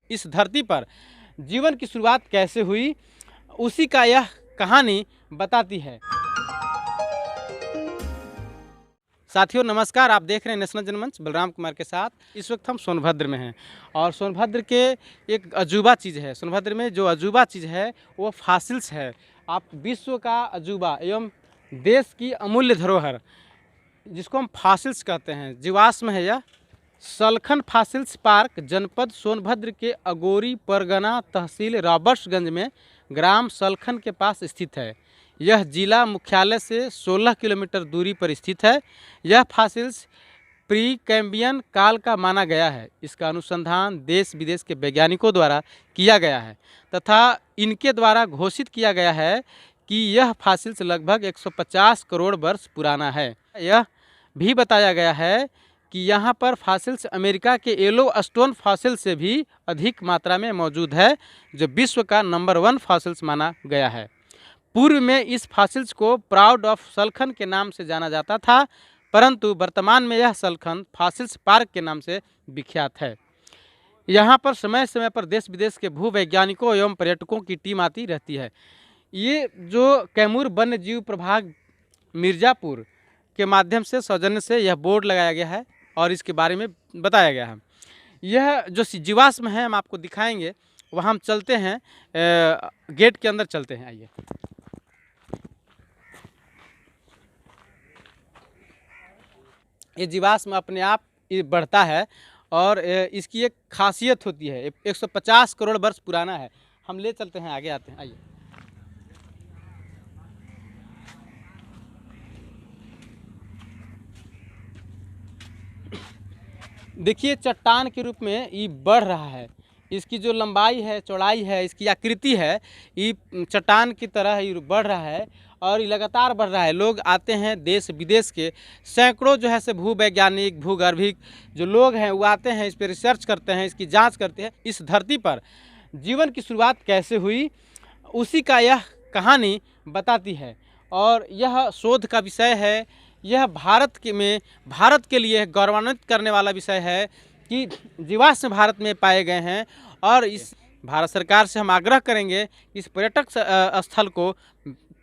इस धरती पर जीवन की शुरुआत कैसे हुई, उसी का यह कहानी बताती है। साथियों नमस्कार, आप देख रहे हैं नेशनल जनमंच बलराम कुमार के साथ। इस वक्त हम सोनभद्र में हैं और सोनभद्र के एक अजूबा चीज़ है। सोनभद्र में जो अजूबा चीज़ है वो फॉसिल्स है। आप विश्व का अजूबा एवं देश की अमूल्य धरोहर जिसको हम फॉसिल्स कहते हैं, जीवाश्म है यह। सलखन फॉसिल्स पार्क जनपद सोनभद्र के अगोरी परगना तहसील रॉबर्ट्सगंज में ग्राम सलखन के पास स्थित है। यह जिला मुख्यालय से 16 किलोमीटर दूरी पर स्थित है। यह फॉसिल्स प्री कैम्बियन काल का माना गया है। इसका अनुसंधान देश विदेश के वैज्ञानिकों द्वारा किया गया है तथा इनके द्वारा घोषित किया गया है कि यह फॉसिल्स लगभग 150 करोड़ वर्ष पुराना है। यह भी बताया गया है कि यहाँ पर फॉसिल्स अमेरिका के येलो स्टोन फॉसिल से भी अधिक मात्रा में मौजूद है, जो विश्व का नंबर 1 फॉसिल्स माना गया है। पूर्व में इस फॉसिल्स को प्राउड ऑफ सलखन के नाम से जाना जाता था, परंतु वर्तमान में यह सलखन फॉसिल्स पार्क के नाम से विख्यात है। यहाँ पर समय समय पर देश विदेश के भूवैज्ञानिकों एवं पर्यटकों की टीम आती रहती है। ये जो कैमूर वन्य जीव प्रभाग मिर्ज़ापुर के माध्यम से सौजन्य से यह बोर्ड लगाया गया है और इसके बारे में बताया गया है। यह जो जीवाश्म है हम आपको दिखाएंगे, वहाँ हम चलते हैं, गेट के अंदर चलते हैं। आइए। ये जीवाश्म अपने आप बढ़ता है और इसकी एक खासियत होती है, 150 करोड़ वर्ष पुराना है। हम ले चलते हैं, आगे आते हैं। आइए। देखिए चट्टान के रूप में ये बढ़ रहा है। इसकी जो लंबाई है, चौड़ाई है, इसकी आकृति है, ये चट्टान की तरह ये बढ़ रहा है और ये लगातार बढ़ रहा है। लोग आते हैं देश विदेश के, सैकड़ों जो है से भूवैज्ञानिक भूगर्भिक जो लोग हैं वो आते हैं, इस पर रिसर्च करते हैं, इसकी जांच करते हैं। इस धरती पर जीवन की शुरुआत कैसे हुई, उसी का यह कहानी बताती है और यह शोध का विषय है। यह भारत के लिए गौरवान्वित करने वाला विषय है कि जीवाश्म भारत में पाए गए हैं और इस भारत सरकार से हम आग्रह करेंगे कि इस पर्यटक स्थल को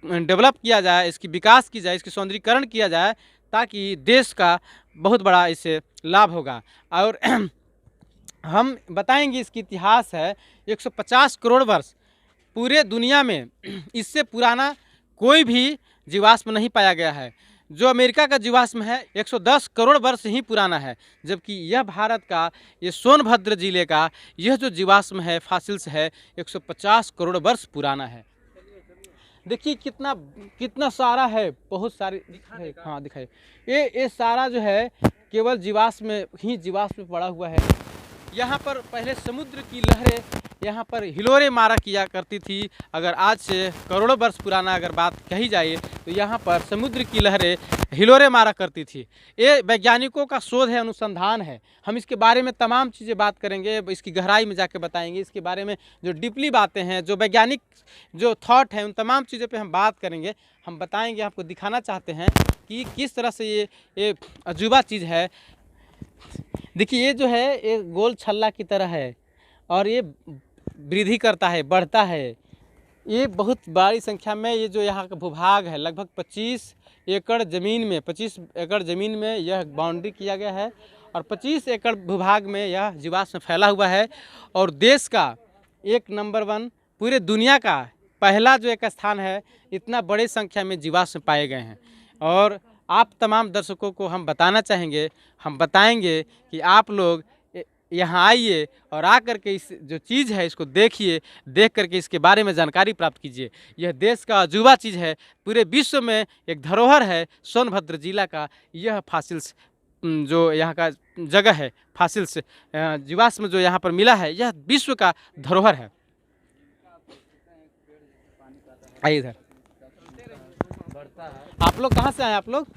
डेवलप किया जाए, इसकी विकास की जाए, इसकी सौंदर्यीकरण किया जाए, ताकि देश का बहुत बड़ा इससे लाभ होगा। और हम बताएंगे इसकी इतिहास है 150 करोड़ वर्ष। पूरे दुनिया में इससे पुराना कोई भी जीवाश्म नहीं पाया गया है। जो अमेरिका का जीवाश्म है 110 करोड़ वर्ष ही पुराना है, जबकि यह भारत का, ये सोनभद्र जिले का यह जो जीवाश्म है, फॉसिल्स है, 150 करोड़ वर्ष पुराना है। देखिए कितना सारा है, बहुत सारे दिखाए। हाँ दिखाए। ये सारा जो है केवल जीवाश्म पड़ा हुआ है। यहाँ पर पहले समुद्र की लहरें यहाँ पर हिलोरे मारा किया करती थी। अगर आज से करोड़ों वर्ष पुराना अगर बात कही जाए तो यहाँ पर समुद्र की लहरें हिलोरे मारा करती थी। ये वैज्ञानिकों का शोध है, अनुसंधान है। हम इसके बारे में तमाम चीज़ें बात करेंगे, इसकी गहराई में जाके बताएंगे, इसके बारे में जो डीपली बातें हैं, जो वैज्ञानिक जो थॉट हैं, उन तमाम चीज़ों पर हम बात करेंगे, हम बताएँगे, आपको दिखाना चाहते हैं कि किस तरह से ये अजूबा चीज़ है। देखिए ये जो है ये गोल छल्ला की तरह है और ये वृद्धि करता है, बढ़ता है। ये बहुत बड़ी संख्या में ये जो यहाँ का भूभाग है, लगभग 25 एकड़ ज़मीन में यह बाउंड्री किया गया है और 25 एकड़ भूभाग में यह जीवाश्म फैला हुआ है और देश का एक नंबर 1, पूरे दुनिया का पहला जो एक स्थान है, इतना बड़े संख्या में जीवाश्म पाए गए हैं। और आप तमाम दर्शकों को हम बताना चाहेंगे, हम बताएंगे कि आप लोग यहाँ आइए और आकर के इस जो चीज़ है इसको देखिए, देख करके इसके बारे में जानकारी प्राप्त कीजिए। यह देश का अजूबा चीज़ है, पूरे विश्व में एक धरोहर है। सोनभद्र जिला का यह फॉसिल्स जो यहाँ का जगह है, फॉसिल्स जीवाश्म जो यहाँ पर मिला है, यह विश्व का धरोहर है। आइए इधर। आप लोग कहाँ से आए? आप लोग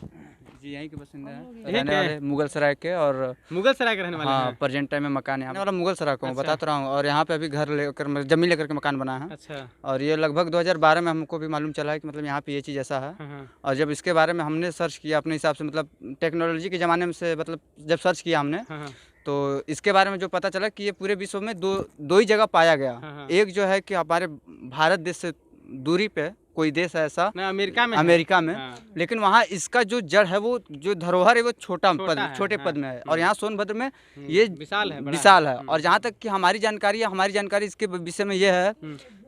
जी यहीं के बसिंदा है, रहने वाले मुगल सराय के। और मुगल सराय के रहने वाले हैं? प्रेजेंट टाइम में मकान यहाँ वाला मुगल सराय को मैं बता रहा हूँ। और यहाँ पे अभी घर लेकर, जमीन लेकर के मकान बना है। अच्छा। और ये लगभग 2012 में हमको भी मालूम चला है कि मतलब यहाँ पे ये चीज़ ऐसा है। और जब इसके बारे में हमने सर्च किया अपने हिसाब से, मतलब टेक्नोलॉजी के ज़माने में से, मतलब जब सर्च किया हमने तो इसके बारे में जो पता चला कि ये पूरे विश्व में दो ही जगह पाया गया। हाँ। एक जो है कि हमारे भारत देश से दूरी पे कोई देश है ऐसा ना अमेरिका में है। अमेरिका में, हाँ। लेकिन वहाँ इसका जो जड़ है, वो जो धरोहर है वो छोटे है, पद में है। हाँ। और यहाँ सोनभद्र में ये विशाल है, बड़ा विशाल है। और जहाँ तक कि हमारी जानकारी इसके विषय में ये है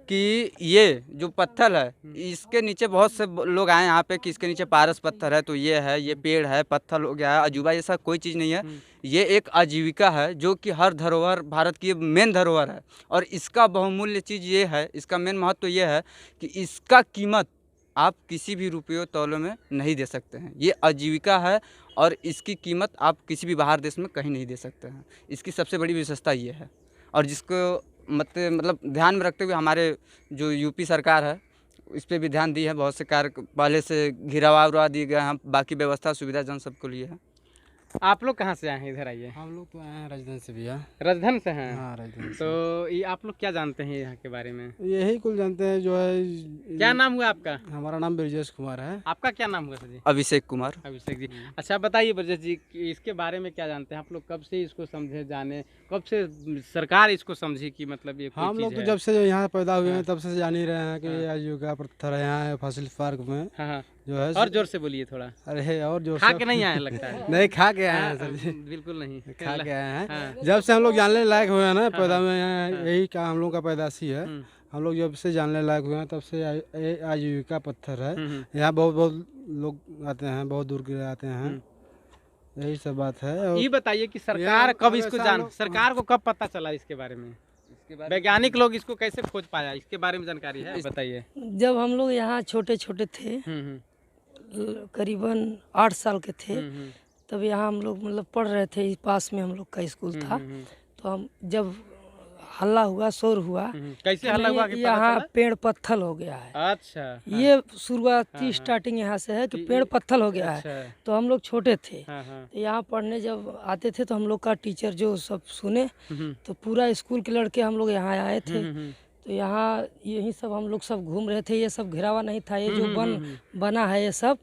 कि ये जो पत्थर है, इसके नीचे बहुत से लोग आए यहाँ पे कि इसके नीचे पारस पत्थर है, तो ये है, ये पेड़ है, पत्थर हो गया है, अजूबा जैसा कोई चीज़ नहीं है। ये एक आजीविका है जो कि हर धरोहर, भारत की मेन धरोहर है। और इसका बहुमूल्य चीज़ ये है, इसका मेन महत्व ये है कि इसका कीमत आप किसी भी रुपये तौलों में नहीं दे सकते हैं। ये आजीविका है और इसकी कीमत आप किसी भी बाहर देश में कहीं नहीं दे सकते हैं। इसकी सबसे बड़ी विशेषता ये है। और जिसको मतलब ध्यान में रखते हुए हमारे जो यूपी सरकार है, इस पे भी ध्यान दी है। बहुत से कार्य पहले से घिरावा उरवा दिए गए हैं, बाकी व्यवस्था सुविधाजन सबको लिए है। आप लोग कहाँ से आए हैं? इधर आइए। हम लोग तो आए हैं राजधानी से भैया। राजधानी से हैं? हाँ राजधानी से। तो ये आप लोग क्या जानते हैं यहाँ के बारे में? यही कुल जानते हैं जो है। क्या नाम हुआ आपका? हमारा नाम ब्रजेश कुमार है। आपका क्या नाम हुआ सर जी? अभिषेक कुमार। अभिषेक जी। अच्छा बताइए ब्रजेश जी कि इसके बारे में क्या जानते हैं आप लोग? कब से इसको समझे, जाने, कब से सरकार इसको समझी कि मतलब ये कोई हम लोग चीज़ तो है? जब से यहाँ पैदा हुए हैं हाँ। तब से जान ही रहे हैं कि हाँ। आजीविका पत्थर है यहाँ फसिल पार्क में हाँ हाँ, जो है। और जोर से बोलिए थोड़ा। अरे और जोर खा से के नहीं आए लगता है। नहीं, खा के आए हाँ, हैं सर जी, बिल्कुल नहीं खा के आए हैं। हाँ। जब से हम लोग जानने लायक हुए हैं ना, पैदा हाँ। में यहाँ यही का हम लोग का पैदाशी है। हम्म, हम लोग जब से जानने लायक हुए हैं तब से आजीविका पत्थर है। हम्म, यहाँ बहुत लोग आते हैं, बहुत दूर के आते हैं। यही सब बात है। और ये बताइए कि सरकार यहाँ कब इसको हमेशा जान, लोग- सरकार को कब पता चला इसके बारे में? वैज्ञानिक लोग इसको कैसे खोज पाया, इसके बारे में जानकारी है? बताइए। जब हम लोग यहाँ छोटे छोटे थे, करीबन 8 साल के थे, तब यहाँ हम लोग मतलब पढ़ रहे थे। पास में हम लोग का स्कूल था। तो हम जब हल्ला हुआ, शोर हुआ, कैसे हल्ला हुआ कि पता यहाँ चला? पेड़ पत्थल हो गया है। अच्छा। ये शुरुआती स्टार्टिंग यहाँ से है कि पेड़ पत्थल हो गया है। अच्छा। तो हम लोग छोटे थे, हाँ हाँ। तो यहाँ पढ़ने जब आते थे तो हम लोग का टीचर जो सब सुने, तो पूरा स्कूल के लड़के हम लोग यहाँ आए थे। तो यहाँ यही सब हम लोग सब घूम रहे थे। ये सब घिरावा नहीं था, ये जो बना है ये सब,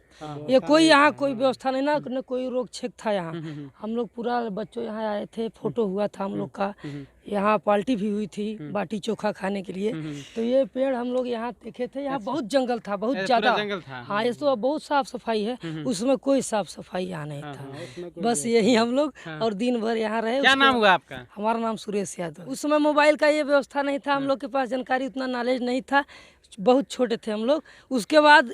ये कोई यहाँ कोई व्यवस्था नहीं ना, न कोई रोक छेक था यहाँ। हम लोग पूरा बच्चों यहाँ आए थे, फोटो हुआ था हम लोग का, यहाँ पार्टी भी हुई थी बाटी चोखा खाने के लिए। तो ये पेड़ हम लोग यहाँ देखे थे। यहाँ बहुत जंगल था, बहुत ज्यादा जंगल था। हाँ, ये तो बहुत साफ सफाई है, उसमें कोई साफ सफाई यहाँ नहीं था। बस यही हम लोग और दिन भर यहाँ रहे। क्या नाम हुआ आपका? हमारा नाम सुरेश यादव। उस समय मोबाइल का ये व्यवस्था नहीं था, हम लोग के पास जानकारी उतना नॉलेज नहीं था, बहुत छोटे थे हम लोग। उसके बाद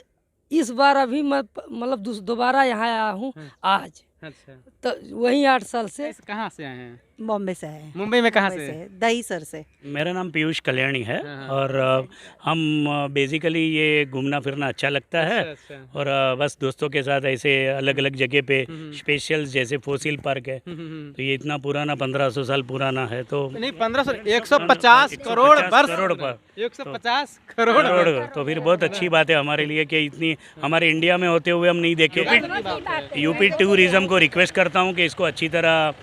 इस बार अभी मैं मतलब दोबारा यहाँ आया हूँ आज। अच्छा। तो वही 8 साल से। कहाँ से आए हैं? बॉम्बे से है। मुंबई में कहाँ से? दहीसर से। मेरा नाम पीयूष कल्याणी है। हाँ। और हम बेसिकली ये घूमना फिरना अच्छा लगता है। अच्छा। और बस दोस्तों के साथ ऐसे अलग अलग जगह पे स्पेशल, जैसे फोसिल पार्क है, तो ये इतना पुराना 1500 साल पुराना है। तो नहीं 1500, 150 करोड़ वर्ष, करोड़ पर 150 करोड़। तो फिर बहुत अच्छी बात है हमारे लिए कि इतनी हमारे इंडिया में होते हुए हम नहीं देखे। यूपी टूरिज्म को रिक्वेस्ट करता हूँ कि इसको अच्छी तरह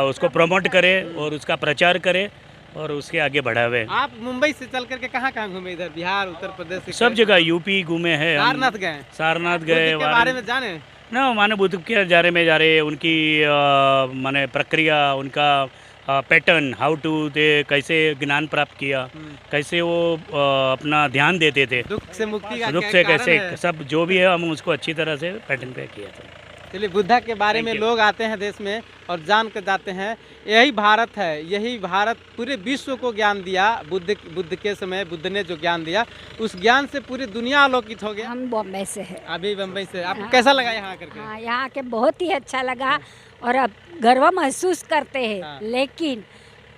उसको प्रमोट करे और उसका प्रचार करे और उसके आगे बढ़ावे। आप मुंबई से चल करके कहाँ कहाँ घूमे? इधर बिहार, उत्तर प्रदेश, सब जगह यूपी घूमे हैं। सारनाथ गए? सारनाथ बुद्ध गए। के बारे में जाने ना, माने बुद्ध के बारे में जा रहे, उनकी माने प्रक्रिया, उनका पैटर्न, हाउ टू दे, कैसे ज्ञान प्राप्त किया, कैसे वो अपना ध्यान देते थे, दुख से मुक्ति का दुख क्या से कारण कैसे, है? सब जो भी है हम उसको अच्छी तरह से पैटर्न पे किया था। चलिए, बुद्धा के बारे में लोग आते हैं देश में और जान कर जाते हैं। यही भारत है, यही भारत पूरे विश्व को ज्ञान दिया। बुद्ध के समय बुद्ध ने जो ज्ञान दिया, उस ज्ञान से पूरी दुनिया आलोकित हो गया। हम बॉम्बे से है। अभी बम्बई से। आपको कैसा लगा यहाँ आकर के? हाँ, यहाँ के बहुत ही अच्छा लगा और अब गर्व महसूस करते हैं। हाँ। लेकिन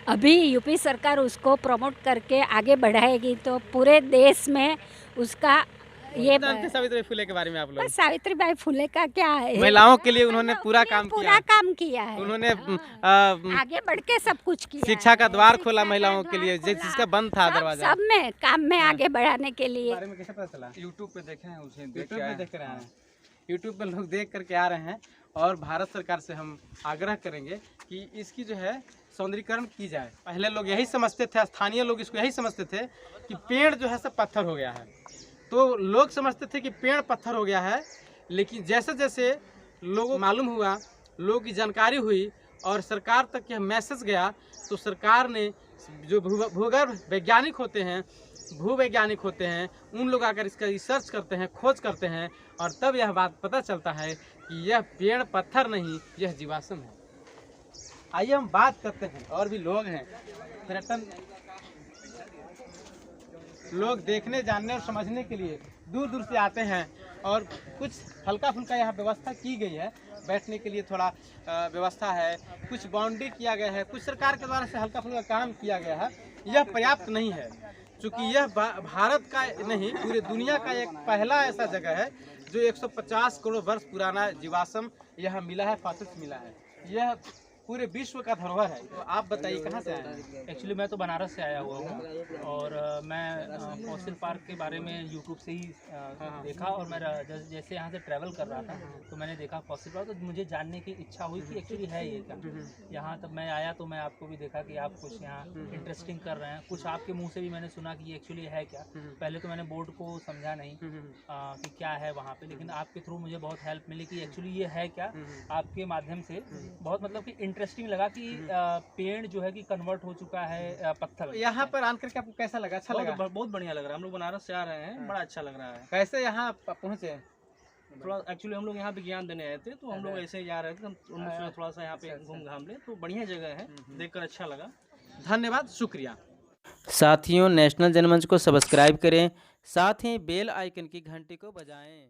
अभी यूपी सरकार उसको प्रमोट करके आगे बढ़ाएगी तो पूरे देश में उसका ये जानते सावित्री फुले के बारे में आप लोग? बस सावित्रीबाई फुले का क्या है, महिलाओं के लिए उन्होंने पूरा काम किया। पूरा काम किया है। उन्होंने आगे बढ़ के सब कुछ किया शिक्षा का है। द्वार खोला शिक्षा का महिलाओं के द्वार लिए, खोला। जिसका बंद था सब- दरवाजा। सब में काम में आगे बढ़ाने के लिए। बारे में कैसे पता चला? यूट्यूब पे देखे हैं, उसे यूट्यूब पे देख रहे हैं। यूट्यूब पे लोग देख करके आ रहे हैं और भारत सरकार से हम आग्रह करेंगे कि इसकी जो है सौंदर्यीकरण की जाए। पहले लोग यही समझते थे, स्थानीय लोग इसको यही समझते थे कि पेड़ जो है सब पत्थर हो गया है। तो लोग समझते थे कि पेड़ पत्थर हो गया है, लेकिन जैसे जैसे लोगों को मालूम हुआ, लोगों की जानकारी हुई, और सरकार तक यह मैसेज गया तो सरकार ने जो भूगर्भ वैज्ञानिक होते हैं, भूवैज्ञानिक होते हैं, उन लोग आकर इसका रिसर्च करते हैं, खोज करते हैं और तब यह बात पता चलता है कि यह पेड़ पत्थर नहीं, यह जीवाश्म है। आइए हम बात करते हैं, और भी लोग हैं, पर्यटन लोग देखने, जानने और समझने के लिए दूर दूर से आते हैं और कुछ हल्का फुल्का यहाँ व्यवस्था की गई है, बैठने के लिए थोड़ा व्यवस्था है, कुछ बाउंड्री किया गया है, कुछ सरकार के द्वारा से हल्का फुल्का काम किया गया है। यह पर्याप्त नहीं है, क्योंकि यह भारत का नहीं पूरे दुनिया का एक पहला ऐसा जगह है जो 150 करोड़ वर्ष पुराना जीवाश्म यहाँ मिला है, फॉसिल्स मिला है। यह पूरे विश्व का धरोहर है। तो आप बताइए कहाँ से आए हैं? एक्चुअली मैं तो बनारस से आया हुआ हूँ और मैं फॉसिल पार्क के बारे में यूट्यूब से ही देखा और मैं जैसे यहाँ से ट्रैवल कर रहा था तो मैंने देखा फॉसिल पार्क, तो मुझे जानने की इच्छा हुई कि एक्चुअली है ये क्या। यहाँ तब मैं आया तो मैं आपको भी देखा कि आप कुछ यहाँ इंटरेस्टिंग कर रहे हैं, कुछ आपके मुँह से भी मैंने सुना कि ये एक्चुअली है क्या। पहले तो मैंने बोर्ड को समझा नहीं कि क्या है वहाँ पे, लेकिन आपके थ्रू मुझे बहुत हेल्प मिली कि एक्चुअली ये है क्या। आपके माध्यम से बहुत मतलब कि इंटरेस्टिंग लगा कि पेड़ जो है कि कन्वर्ट हो चुका है पत्थर। यहाँ पर आकर के आपको कैसा लगा? अच्छा लगा? बहुत बढ़िया लग रहा है। हम लोग बनारस से आ रहे हैं, बड़ा अच्छा लग रहा है। कैसे यहाँ पहुँचे? थोड़ा एक्चुअली हम लोग यहाँ पे ज्ञान देने आए थे, तो हम लोग ऐसे ही जा रहे थे, हम थोड़ा सा यहाँ पे घूम घाम ले, तो बढ़िया जगह है, देखकर अच्छा लगा। धन्यवाद, शुक्रिया। साथियों, नेशनल जनमंच को सब्सक्राइब करें, साथ ही बेल आइकन की घंटी को बजाएं।